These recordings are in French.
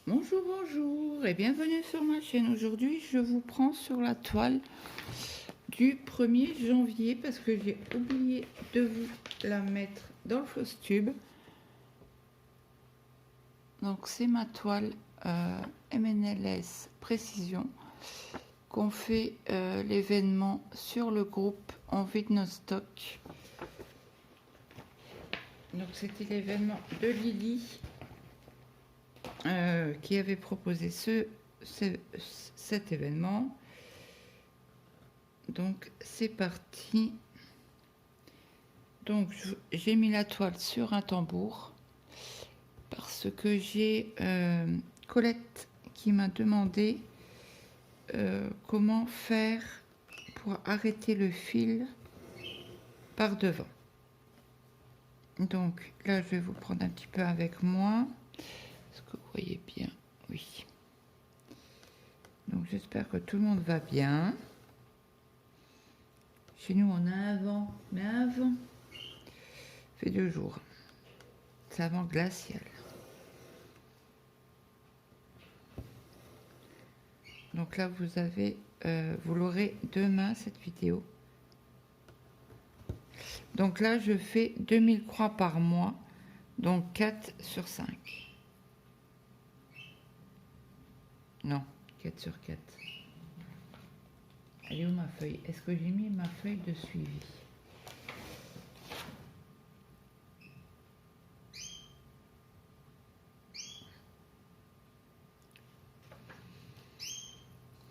Bonjour, bonjour et bienvenue sur ma chaîne. Aujourd'hui, je vous prends sur la toile du 1er janvier parce que j'ai oublié de vous la mettre dans le fausse tube. Donc, c'est ma toile MNLS Précision qu'on fait l'événement sur le groupe On vide nos stocks. Donc, c'était l'événement de Lily qui avait proposé cet événement. Donc c'est parti. Donc j'ai mis la toile sur un tambour parce que j'ai Colette qui m'a demandé comment faire pour arrêter le fil par devant. Donc là je vais vous prendre un petit peu avec moi. Est-ce que vous voyez bien? Oui. Donc j'espère que tout le monde va bien. Chez nous on a un vent, mais un vent. Fait 2 jours. C'est un vent glacial. Donc là vous avez, vous l'aurez demain cette vidéo. Donc là je fais 2000 croix par mois, donc 4 sur 5. Non, 4 sur 4. Elle est où ma feuille? Est-ce que j'ai mis ma feuille de suivi?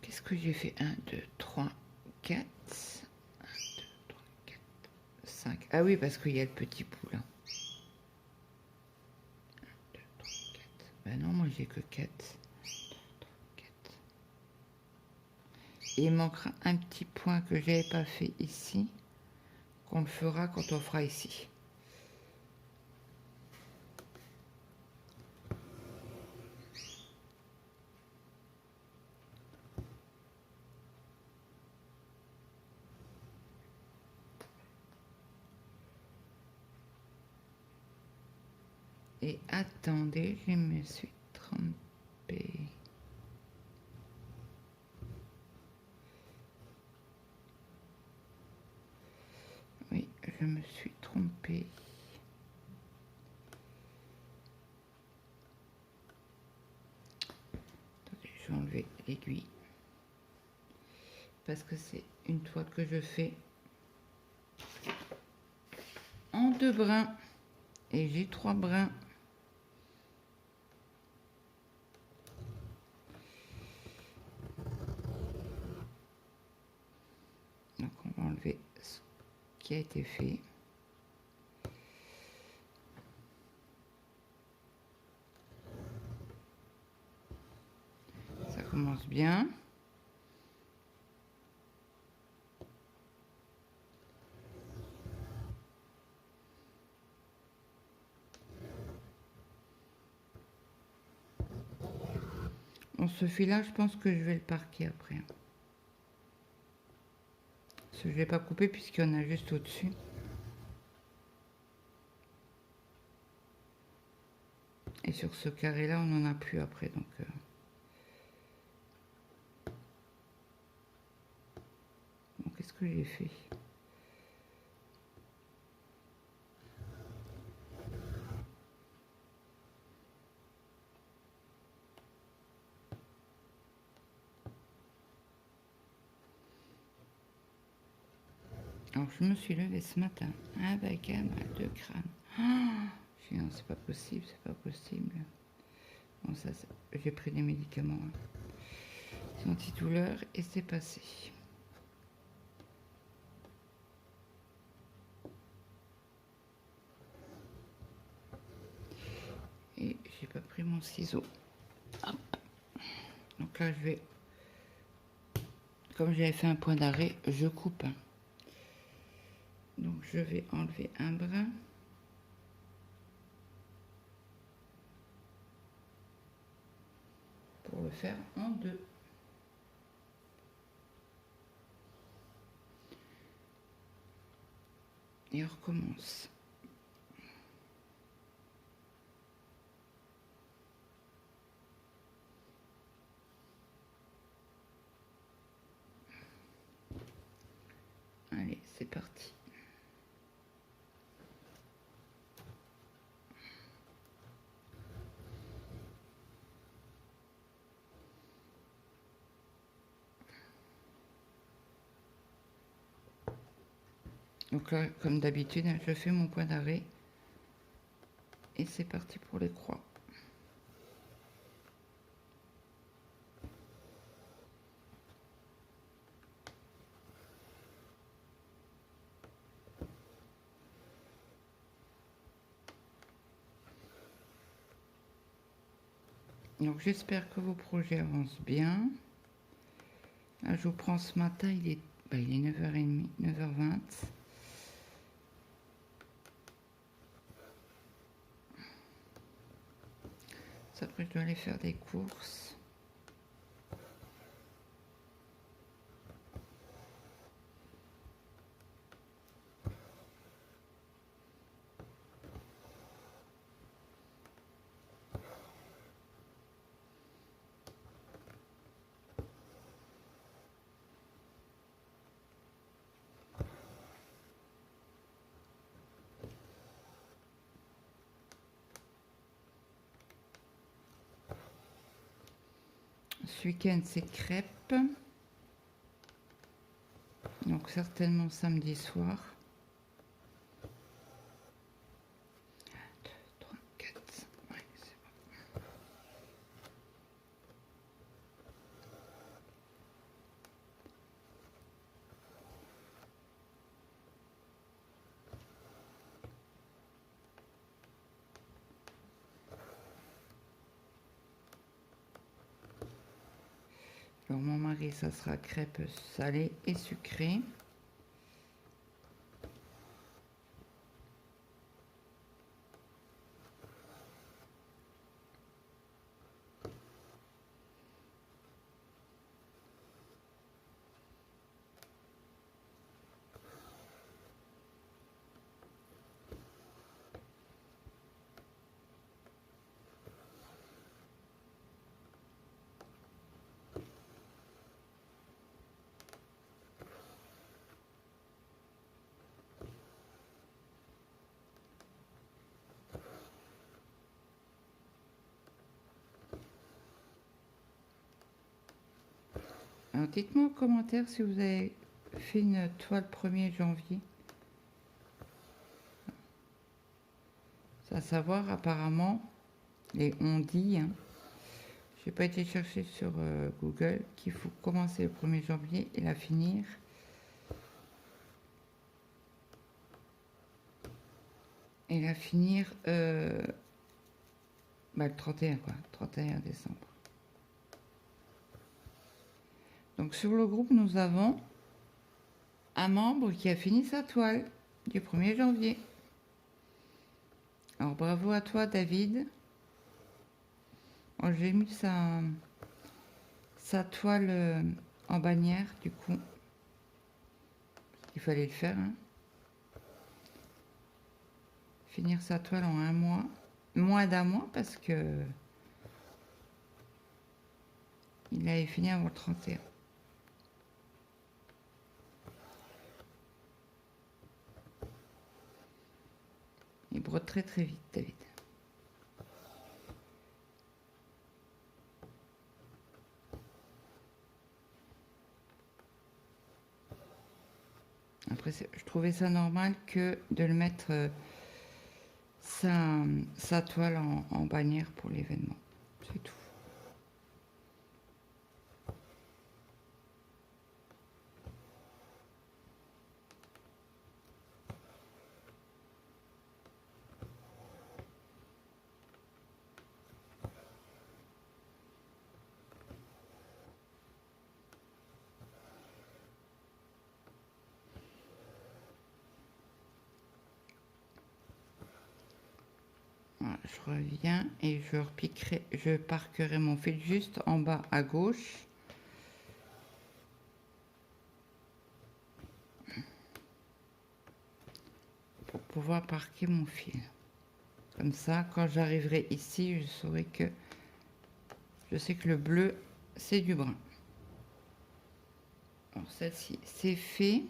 Qu'est-ce que j'ai fait? 1, 2, 3, 4. 1, 2, 3, 4, 5. Ah oui, parce qu'il y a le petit bout là. 1, 2, 3, 4. Ben non, moi j'ai que 4. 1, 2, 3, 4. Et il manquera un petit point que je n'avais pas fait ici, qu'on le fera quand on fera ici. Et attendez, je me suis trompée. Oui, je me suis trompée. Attendez, je vais enlever l'aiguille. Parce que c'est une toile que je fais en 2 brins. Et j'ai 3 brins. Donc on va enlever ce qui a été fait. Ça commence bien. Bon, ce fil-là, je pense que je vais le parquer après. Parce que je ne vais pas couper puisqu'il y en a juste au-dessus. Et sur ce carré-là, on n'en a plus après. Donc, bon, qu'est-ce que j'ai fait? Alors, je me suis levée ce matin avec un mal de crâne. Oh, je dis, non, c'est pas possible, c'est pas possible. Bon, ça, j'ai pris des médicaments antidouleurs et c'est passé. Et j'ai pas pris mon ciseau. Hop. Donc là, je vais, comme j'avais fait un point d'arrêt, je coupe. Donc je vais enlever un brin. Pour le faire en 2. Et on recommence. c'est parti. Donc là, comme d'habitude, je fais mon point d'arrêt et c'est parti pour les croix. Donc j'espère que vos projets avancent bien. Là, je vous prends ce matin, il est 9h30, 9h20. Après, je dois aller faire des courses. Ce week-end, c'est crêpes. Donc certainement samedi soir. 2, 3, 4. Ouais, c'est bon. Alors mon mari, ça sera crêpes salées et sucrées. Alors dites-moi en commentaire si vous avez fait une toile 1er janvier. C'est à savoir apparemment, et on dit, hein, j'ai pas été chercher sur Google, qu'il faut commencer le 1er janvier et la finir le 31 quoi, 31 décembre. Donc sur le groupe, nous avons un membre qui a fini sa toile du 1er janvier. Alors bravo à toi David. J'ai mis sa toile en bannière du coup. Il fallait le faire. Hein. Finir sa toile en un mois. Moins d'un mois parce que il avait fini avant le 31. Il brode très très vite, David. Après, je trouvais ça normal que de le mettre sa toile en bannière pour l'événement. C'est tout. Voilà, je reviens et je parquerai mon fil juste en bas à gauche. Pour pouvoir parquer mon fil. Comme ça, quand j'arriverai ici, je saurai que je sais que le bleu, c'est du brun. Alors celle-ci, c'est fait.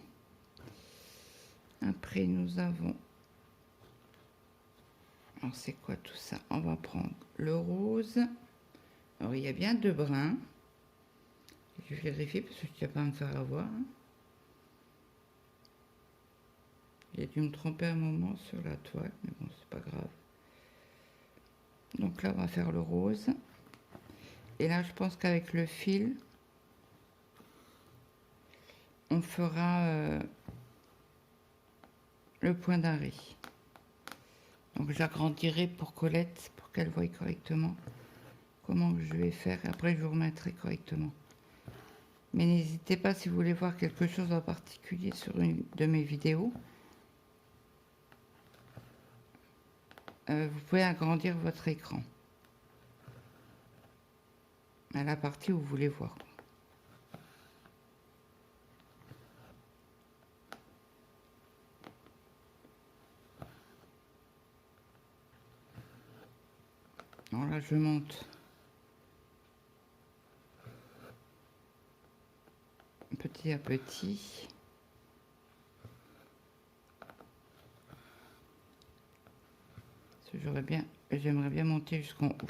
Après, nous avons... Alors, c'est quoi tout ça? On va prendre le rose. Alors, il y a bien 2 brins. Je vais vérifier parce que je ne tiens pas à me faire avoir. J'ai dû me tromper un moment sur la toile, mais bon, c'est pas grave. Donc là, on va faire le rose. Et là, je pense qu'avec le fil, on fera le point d'arrêt. Donc j'agrandirai pour Colette, pour qu'elle voie correctement comment je vais faire. Et après, je vous remettrai correctement. Mais n'hésitez pas, si vous voulez voir quelque chose en particulier sur une de mes vidéos, vous pouvez agrandir votre écran à la partie où vous voulez voir. Alors là, je monte petit à petit. J'aimerais bien monter jusqu'en haut.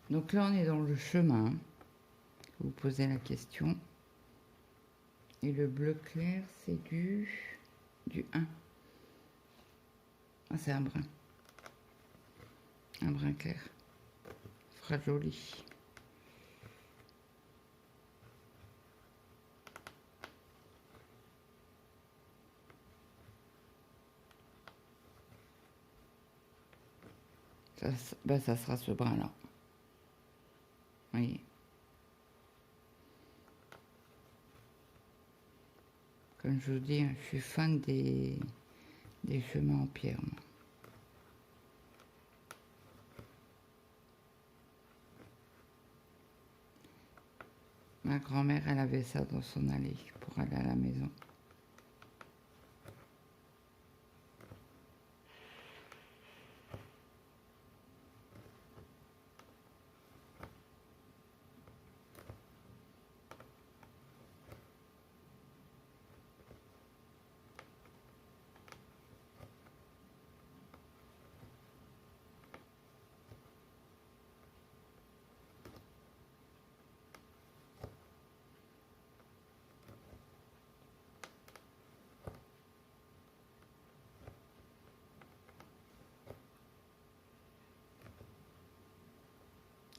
Donc là, on est dans le chemin. Vous posez la question. Et le bleu clair, c'est du 1. Ah, c'est un brun. Un brun clair. Ça fera joli. Ça sera ce brun-là. Oui. Comme je vous dis, je suis fan des chemins en pierre, moi. Ma grand-mère, elle avait ça dans son allée pour aller à la maison.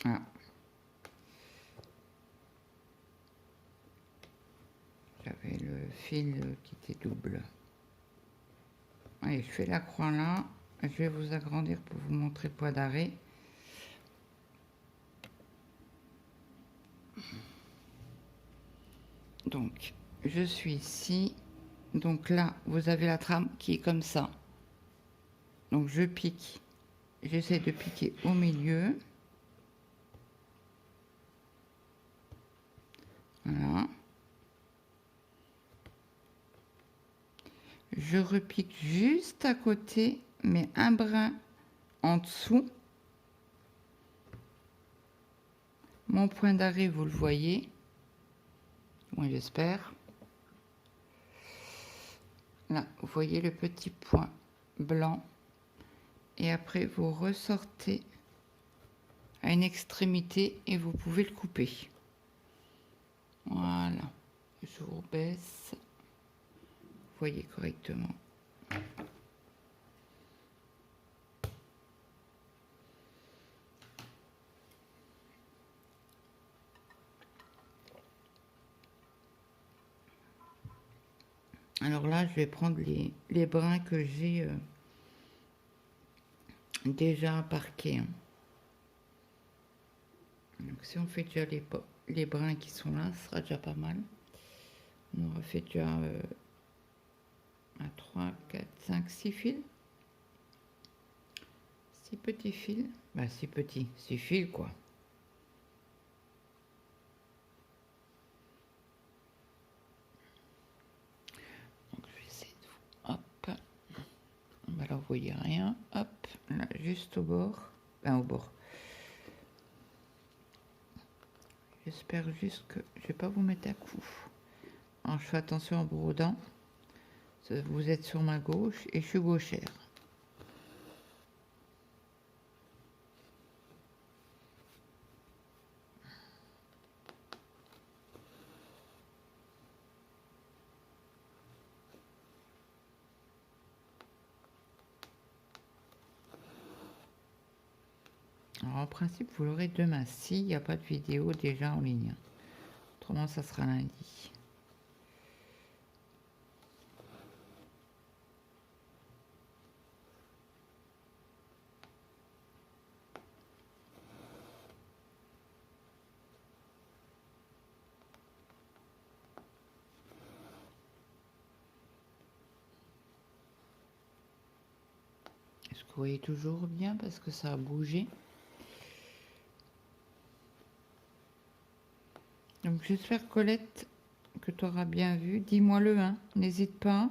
Ah. J'avais le fil qui était double. Allez, je fais la croix là. Je vais vous agrandir pour vous montrer le point d'arrêt. Donc, je suis ici. Donc là, vous avez la trame qui est comme ça. Donc, je pique. J'essaie de piquer au milieu. Voilà. Je repique juste à côté, mais un brin en dessous. Mon point d'arrêt, vous le voyez. Moi, j'espère. Là, vous voyez le petit point blanc. Et après, vous ressortez à une extrémité et vous pouvez le couper. Voilà. Je vous baisse. Vous voyez correctement. Alors là, je vais prendre les brins que j'ai déjà parqués. Donc si on fait déjà les brins qui sont là, ce sera déjà pas mal. On aura fait déjà 3, 4, 5, 6 fils. 6 petits fils. Bah 6 petits, 6 fils quoi. Donc je vais essayer de vous... Hop. Bah là vous voyez rien. Hop. Là, juste au bord. Au bord. J'espère juste que je vais pas vous mettre à coup. Alors je fais attention en brodant. Vous êtes sur ma gauche et je suis gauchère. Alors en principe vous l'aurez demain s'il n'y a pas de vidéo déjà en ligne. Autrement ça sera lundi. Est-ce que vous voyez toujours bien parce que ça a bougé? Donc j'espère Colette que tu auras bien vu. Dis-moi le hein, n'hésite pas.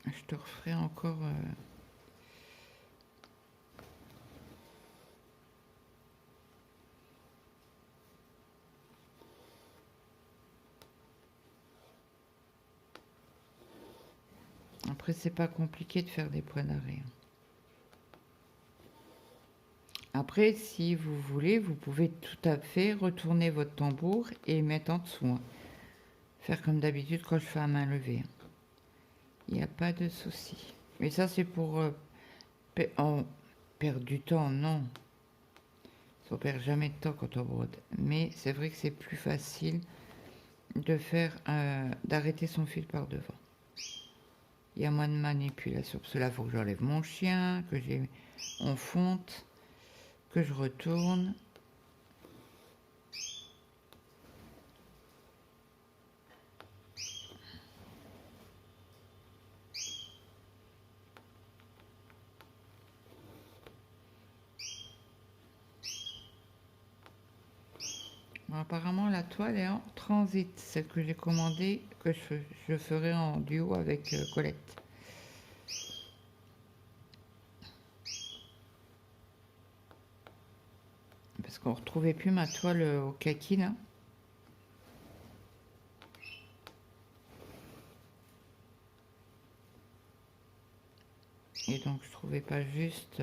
Je te referai encore... Après, c'est pas compliqué de faire des points d'arrêt. Après, si vous voulez, vous pouvez tout à fait retourner votre tambour et mettre en dessous. Faire comme d'habitude quand je fais à main levée. Il n'y a pas de souci. Mais ça, c'est pour perdre du temps, non. On perd jamais de temps quand on brode. Mais c'est vrai que c'est plus facile de faire, d'arrêter son fil par devant. Il y a moins de manipulation. Pour cela, il faut que j'enlève mon chien, que j'ai en fonte, que je retourne. Apparemment, la toile est en transit, celle que j'ai commandée, que je ferai en duo avec Colette. Parce qu'on ne retrouvait plus ma toile au kaki, là. Et donc, je trouvais pas juste...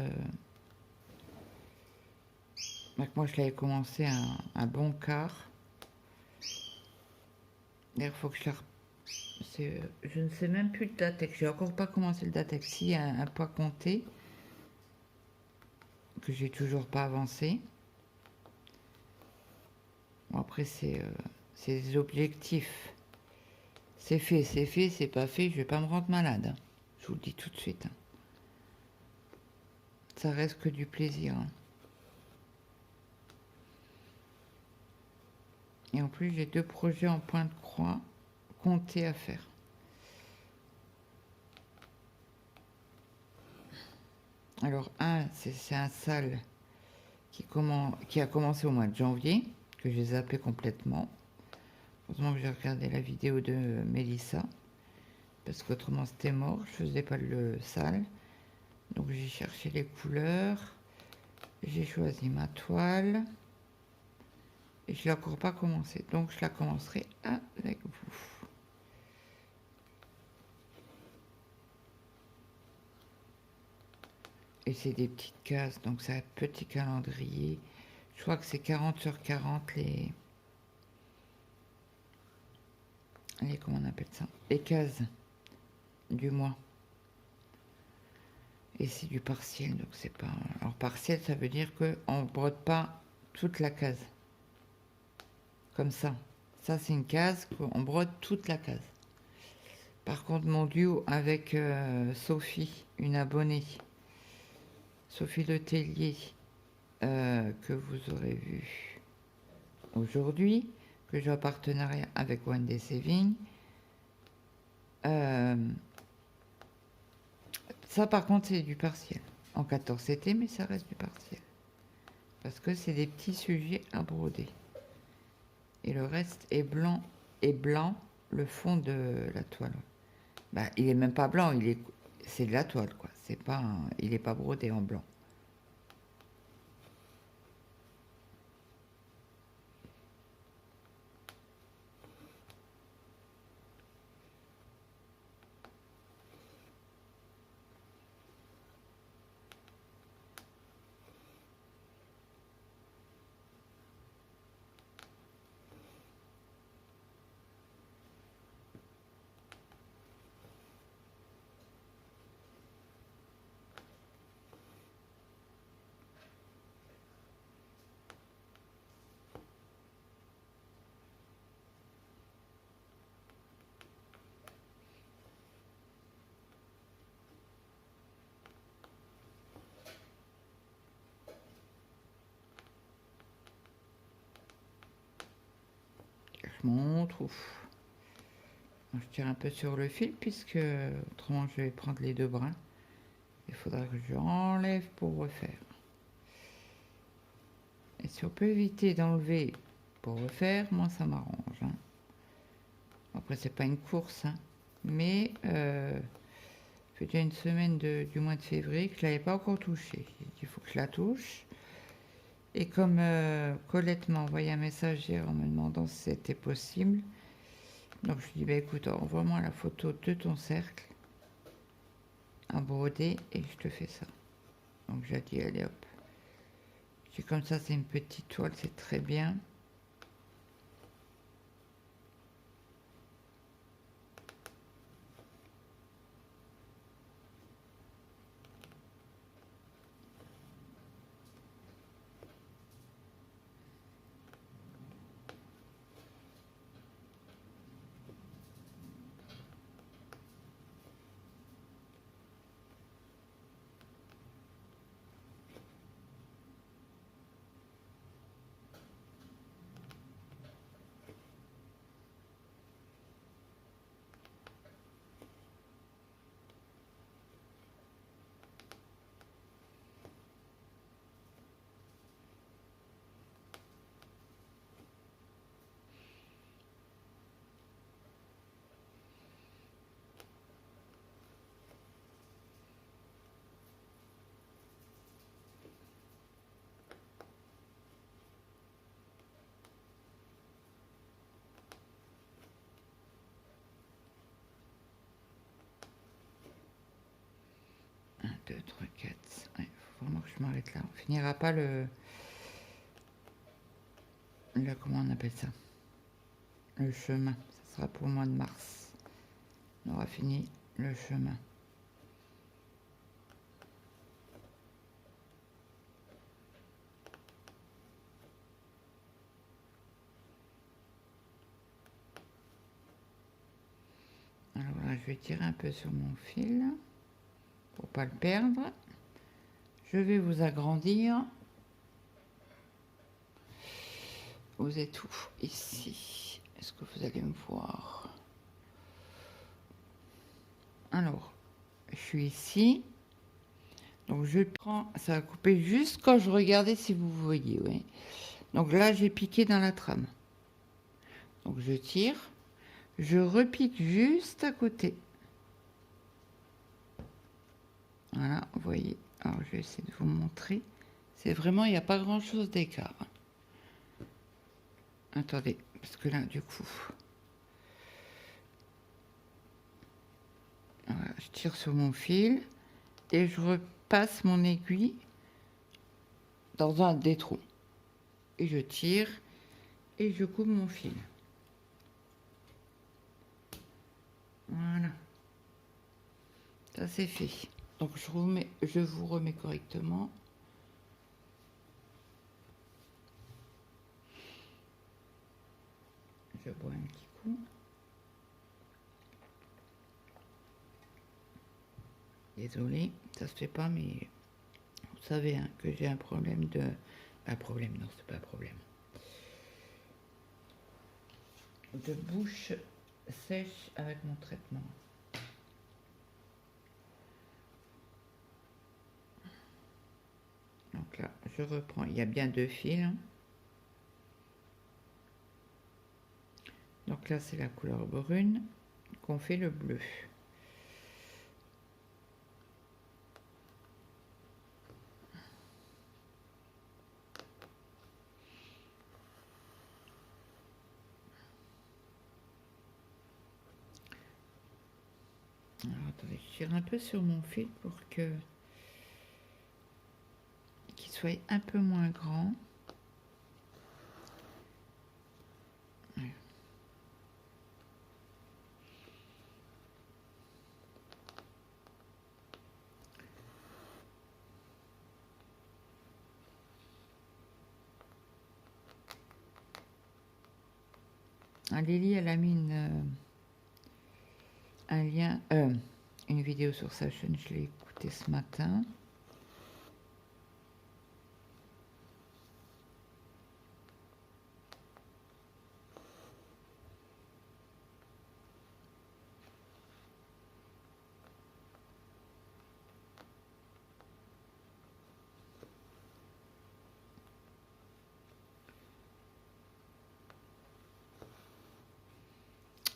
moi, je l'avais commencé un bon quart. D'ailleurs, il faut que je la... Je ne sais même plus le Datex. J'ai encore pas commencé le Datex. Si, un poids compté. Que j'ai toujours pas avancé. Bon, après, c'est des objectifs. C'est fait, c'est pas fait. Je vais pas me rendre malade. Je vous le dis tout de suite. Ça reste que du plaisir. Et en plus, j'ai 2 projets en point de croix comptés à faire. Alors, c'est un sale qui a commencé au mois de janvier, que j'ai zappé complètement. Heureusement que j'ai regardé la vidéo de Mélissa, parce qu'autrement c'était mort, je faisais pas le sale. Donc j'ai cherché les couleurs, j'ai choisi ma toile, et je l'ai encore pas commencé, donc je la commencerai avec vous. Et c'est des petites cases, donc c'est un petit calendrier. Je crois que c'est 40 sur 40 comment on appelle ça, les cases du mois. Et c'est du partiel, donc c'est pas... Alors partiel, ça veut dire qu'on ne brode pas toute la case. Comme ça. Ça, c'est une case qu'on brode toute la case. Par contre, mon duo avec Sophie, une abonnée, Sophie Letellier, que vous aurez vu aujourd'hui, que j'ai en partenariat avec One Day Saving. Ça, par contre, c'est du partiel. En 14 CT, mais ça reste du partiel. Parce que c'est des petits sujets à broder. Et le reste est blanc, le fond de la toile. Bah, il est même pas blanc, c'est de la toile, quoi. C'est pas il n'est pas brodé en blanc. Je montre. Ouf. Je tire un peu sur le fil puisque autrement je vais prendre les 2 brins. Il faudra que je enlève pour refaire. Et si on peut éviter d'enlever pour refaire, moi ça m'arrange. Hein. Après c'est pas une course, hein. Mais fait déjà une semaine du mois de février que je l'avais pas encore touché. Il faut que je la touche. Et comme Colette m'a envoyé un message hier en me demandant si c'était possible, donc je lui dis bah écoute, envoie-moi la photo de ton cercle à broder et je te fais ça. Donc j'ai dit allez hop. C'est comme ça, c'est une petite toile, c'est très bien. 2, 3, 4. Il faut vraiment que je m'arrête là. On finira pas le... Comment on appelle ça? Le chemin. Ça sera pour le mois de mars. On aura fini le chemin. Alors là, je vais tirer un peu sur mon fil pour pas le perdre. Je vais vous agrandir. Vous êtes où? Ici. Est-ce que vous allez me voir? Alors, je suis ici. Donc je prends, ça va couper juste quand je regardais si vous voyez, oui. Donc là, j'ai piqué dans la trame. Donc je tire. Je repique juste à côté. Voilà, vous voyez. Alors je vais essayer de vous montrer. C'est vraiment, il n'y a pas grand-chose d'écart. Attendez, parce que là, du coup... Voilà, je tire sur mon fil et je repasse mon aiguille dans un des trous. Et je tire et je coupe mon fil. Voilà. Ça c'est fait. Donc je vous remets correctement. Je bois un petit coup. Désolée, ça se fait pas, mais vous savez hein, que j'ai un problème de... Un problème, non, c'est pas un problème. De bouche sèche avec mon traitement. Donc là, je reprends. Il y a bien 2 fils. Donc là, c'est la couleur brune qu'on fait le bleu. Alors, attendez, je tire un peu sur mon fil pour que qu'il soit un peu moins grand. Ouais. Ah, Lily, elle a mis un lien, une vidéo sur sa chaîne, je l'ai écoutée ce matin.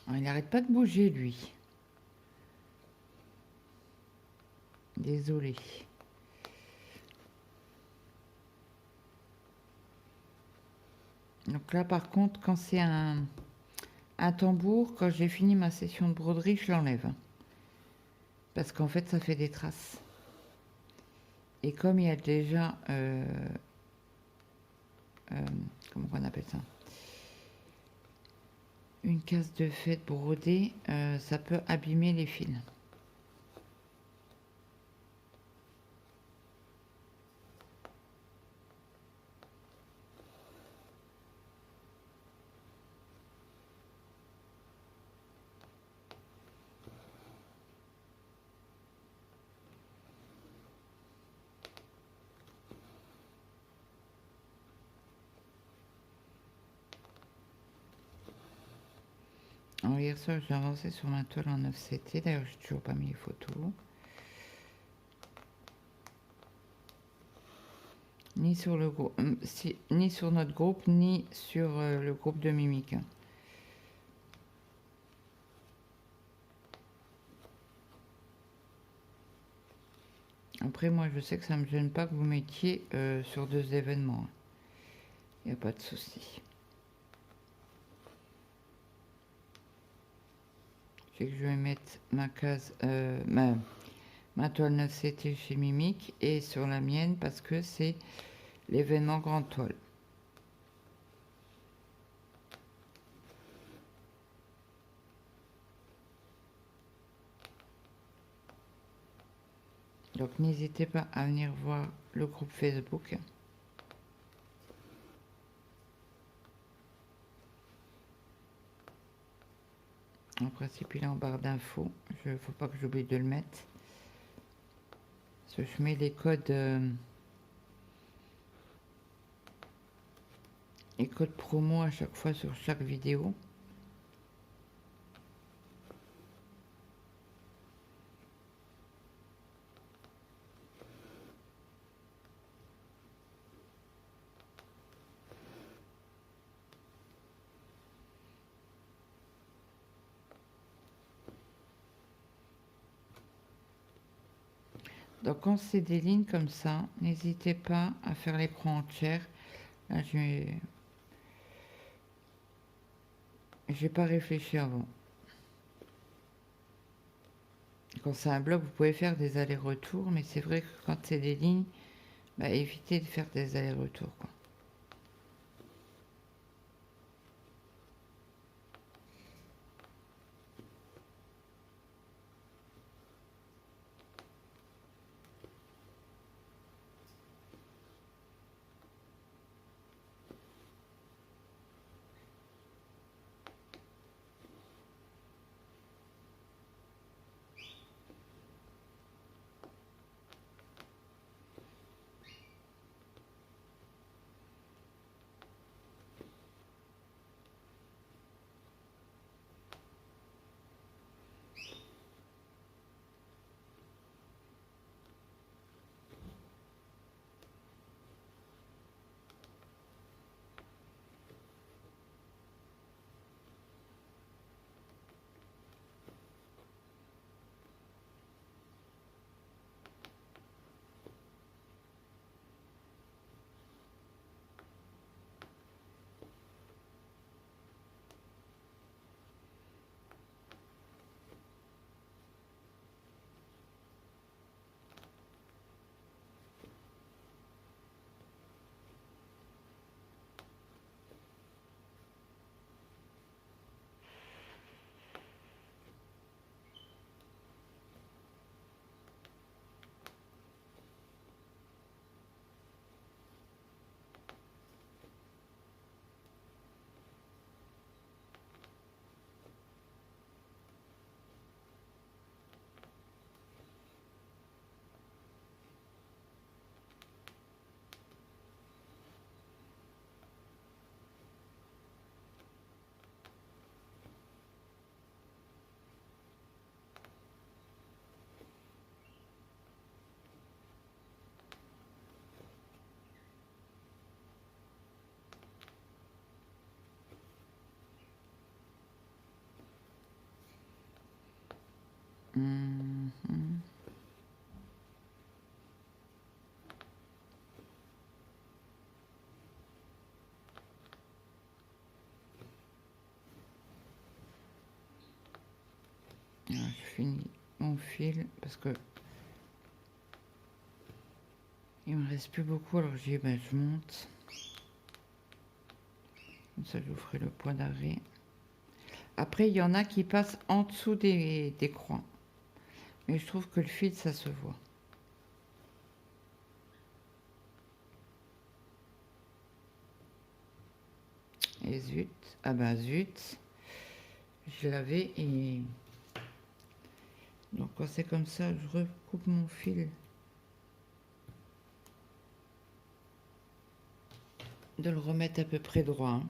Il n'arrête pas de bouger, lui. Désolée. Donc là, par contre, quand c'est un tambour, quand j'ai fini ma session de broderie, je l'enlève. Parce qu'en fait, ça fait des traces. Et comme il y a déjà... comment on appelle ça? Une case de fête brodée, ça peut abîmer les fils. Alors, hier soir, j'ai avancé sur ma toile en 9CT. D'ailleurs, j'ai toujours pas mis les photos. Ni sur le groupe, ni sur notre groupe, ni sur le groupe de Mimica. Après, moi, je sais que ça me gêne pas que vous mettiez sur 2 événements. Il n'y a pas de souci. Je sais que je vais mettre ma case, Ma toile 9 c'était chez Mimic et sur la mienne parce que c'est l'événement grande toile. Donc n'hésitez pas à venir voir le groupe Facebook. En principe il est en barre d'infos. Il ne faut pas que j'oublie de le mettre. Parce que je mets les codes promo à chaque fois sur chaque vidéo. Donc quand c'est des lignes comme ça, n'hésitez pas à faire l'écran entier. Là, j'ai pas réfléchi avant. Quand c'est un bloc, vous pouvez faire des allers-retours, mais c'est vrai que quand c'est des lignes, bah, évitez de faire des allers-retours, quoi. Mhm. Je finis mon fil parce que il me reste plus beaucoup, alors j'ai ben, je monte. Comme ça je vous ferai le point d'arrêt. Après il y en a qui passent en dessous des croix. Mais je trouve que le fil ça se voit. Et zut, ah bah zut, je l'avais et... Donc quand c'est comme ça, je recoupe mon fil de le remettre à peu près droit. Hein.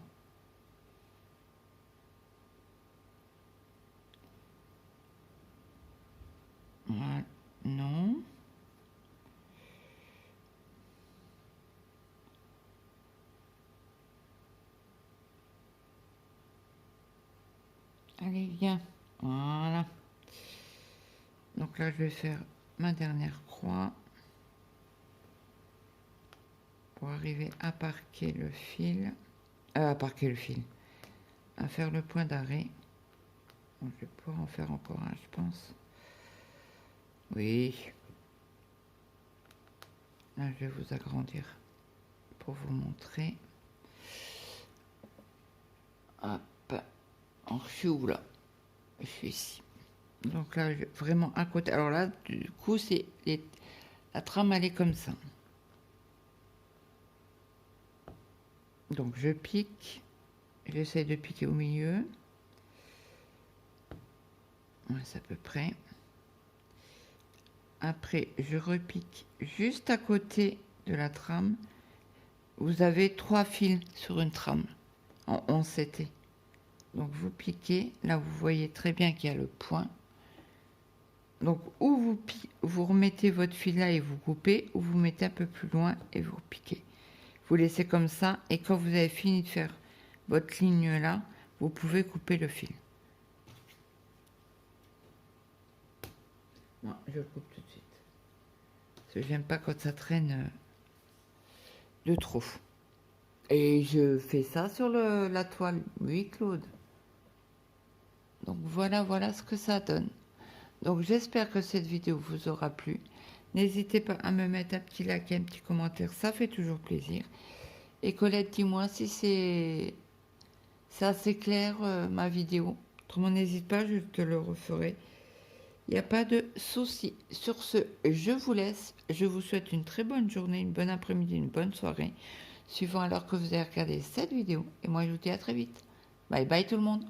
Voilà. Non. Allez, viens. Voilà. Donc là, je vais faire ma dernière croix pour arriver à parquer le fil. À parquer le fil. À faire le point d'arrêt. Bon, je vais pouvoir en faire encore un, je pense. Oui. Là, je vais vous agrandir pour vous montrer. Hop, alors je suis où là? Je suis ici. Donc là, vraiment à côté. Alors là, du coup, c'est la trame, elle est comme ça. Donc je pique. J'essaie de piquer au milieu. Ouais, c'est à peu près. Après, je repique juste à côté de la trame. Vous avez 3 fils sur une trame en 11 CT. Donc vous piquez. Là, vous voyez très bien qu'il y a le point. Donc, ou vous remettez votre fil là et vous coupez, ou vous mettez un peu plus loin et vous piquez. Vous laissez comme ça, et quand vous avez fini de faire votre ligne là, vous pouvez couper le fil. Moi, je le coupe tout de suite. Parce que j'aime pas quand ça traîne de trop. Et je fais ça sur la toile. Oui, Claude. Donc voilà ce que ça donne. Donc j'espère que cette vidéo vous aura plu. N'hésitez pas à me mettre un petit like et un petit commentaire, ça fait toujours plaisir. Et Colette, dis-moi si c'est assez clair ma vidéo. Autrement, n'hésite pas, je te le referai. Il n'y a pas de souci. Sur ce, je vous laisse. Je vous souhaite une très bonne journée, une bonne après-midi, une bonne soirée, suivant à l'heure que vous avez regardé cette vidéo. Et moi, je vous dis à très vite. Bye bye tout le monde.